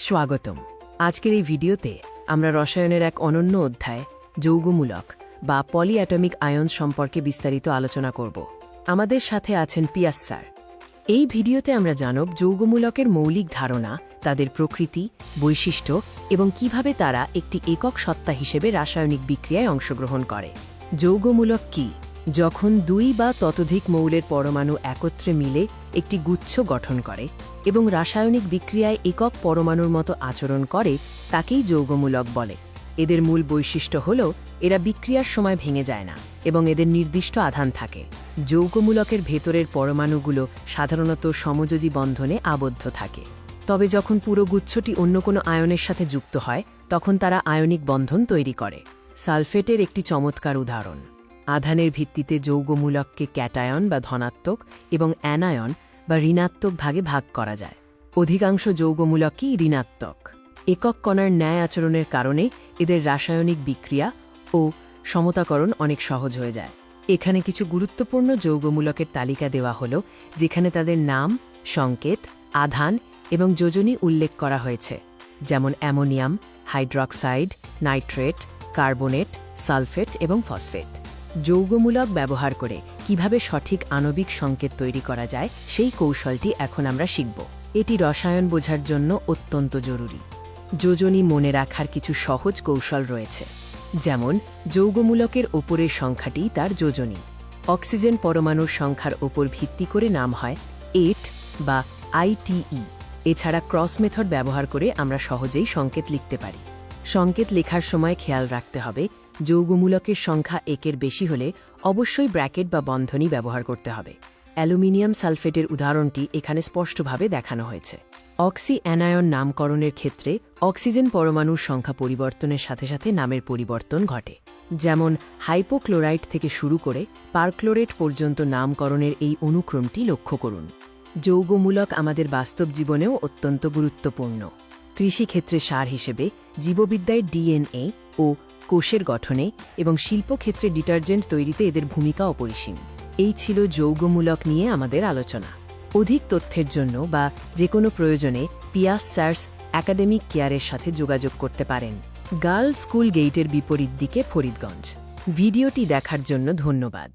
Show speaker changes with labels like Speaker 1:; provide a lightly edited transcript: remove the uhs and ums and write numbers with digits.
Speaker 1: স্বাগতম। আজকের এই ভিডিওতে আমরা রসায়নের এক অনন্য অধ্যায় যৌগমূলক বা পলিঅ্যাটমিক আয়নস সম্পর্কে বিস্তারিত আলোচনা করব। আমাদের সাথে আছেন পিয়াস স্যার। এই ভিডিওতে আমরা জানব যৌগমূলকের মৌলিক ধারণা, তাদের প্রকৃতি, বৈশিষ্ট্য এবং কিভাবে তারা একটি একক সত্তা হিসেবে রাসায়নিক বিক্রিয়ায় অংশগ্রহণ করে। যৌগমূলক কি? যখন দুই বা ততোধিক মৌলের পরমাণু একত্রে মিলে একটি গুচ্ছ গঠন করে এবং রাসায়নিক বিক্রিয়ায় একক পরমাণুর মতো আচরণ করে, তাকেই যৌগমূলক বলে। এদের মূল বৈশিষ্ট্য হল এরা বিক্রিয়ার সময় ভেঙে যায় না এবং এদের নির্দিষ্ট আধান থাকে। যৌগমূলকের ভেতরের পরমাণুগুলো সাধারণত সমযোজী বন্ধনে আবদ্ধ থাকে। তবে যখন পুরো গুচ্ছটি অন্য কোনো আয়নের সাথে যুক্ত হয়, তখন তারা আয়নিক বন্ধন তৈরি করে। সালফেটের একটি চমৎকার উদাহরণ। আধানের ভিত্তিতে যৌগমূলককে ক্যাটায়ন বা ধনাত্মক এবং অ্যানায়ন বা ঋণাত্মক ভাগে ভাগ করা যায়। অধিকাংশ যৌগমূলকই ঋণাত্মক। একক কণার ন্যায় আচরণের কারণে এদের রাসায়নিক বিক্রিয়া ও সমতাকরণ অনেক সহজ হয়ে যায়। এখানে কিছু গুরুত্বপূর্ণ যৌগমূলকের তালিকা দেওয়া হল, যেখানে তাদের নাম, সংকেত, আধান এবং যোজনী উল্লেখ করা হয়েছে, যেমন ammonium, hydroxide, nitrate, carbonate, sulphate এবং ফসফেট। যৌগমূলক ব্যবহার করে কিভাবে সঠিক আণবিক সংকেত তৈরি করা যায়, সেই কৌশলটি এখন আমরা শিখব। এটি রসায়ন বোঝার জন্য অত্যন্ত জরুরি। যোজনী মনে রাখার কিছু সহজ কৌশল রয়েছে, যেমন যৌগমূলকের ওপরের সংখ্যাটি তার যোজনী। অক্সিজেন পরমাণুর সংখ্যার ওপর ভিত্তি করে নাম হয় 8 বা ITE। এছাড়া ক্রস মেথড ব্যবহার করে আমরা সহজেই সংকেত লিখতে পারি। সংকেত লেখার সময় খেয়াল রাখতে হবে, যৌগমূলকের সংখ্যা একের বেশি হলে অবশ্যই ব্র্যাকেট বা বন্ধনী ব্যবহার করতে হবে। অ্যালুমিনিয়াম সালফেটের উদাহরণটি এখানে স্পষ্টভাবে দেখানো হয়েছে। অক্সি অ্যানায়ন নামকরণের ক্ষেত্রে অক্সিজেন পরমাণুর সংখ্যা পরিবর্তনের সাথে সাথে নামের পরিবর্তন ঘটে, যেমন হাইপোক্লোরাইট থেকে শুরু করে পারক্লোরেট পর্যন্ত নামকরণের এই অনুক্রমটি লক্ষ্য করুন। যৌগমূলক আমাদের বাস্তব জীবনেও অত্যন্ত গুরুত্বপূর্ণ। কৃষিক্ষেত্রে সার হিসেবে, জীববিদ্যায় DNA ও কোষের গঠনে এবং শিল্পক্ষেত্রে ডিটারজেন্ট তৈরিতে এদের ভূমিকা অপরিসীম। এই ছিল যৌগমূলক নিয়ে আমাদের আলোচনা। অধিক তথ্যের জন্য বা যে কোনো প্রয়োজনে পিয়াস স্যারস একাডেমিক কেয়ারের সাথে যোগাযোগ করতে পারেন। গার্লস স্কুল গেইটের বিপরীত দিকে, ফরিদগঞ্জ। ভিডিওটি দেখার জন্য ধন্যবাদ।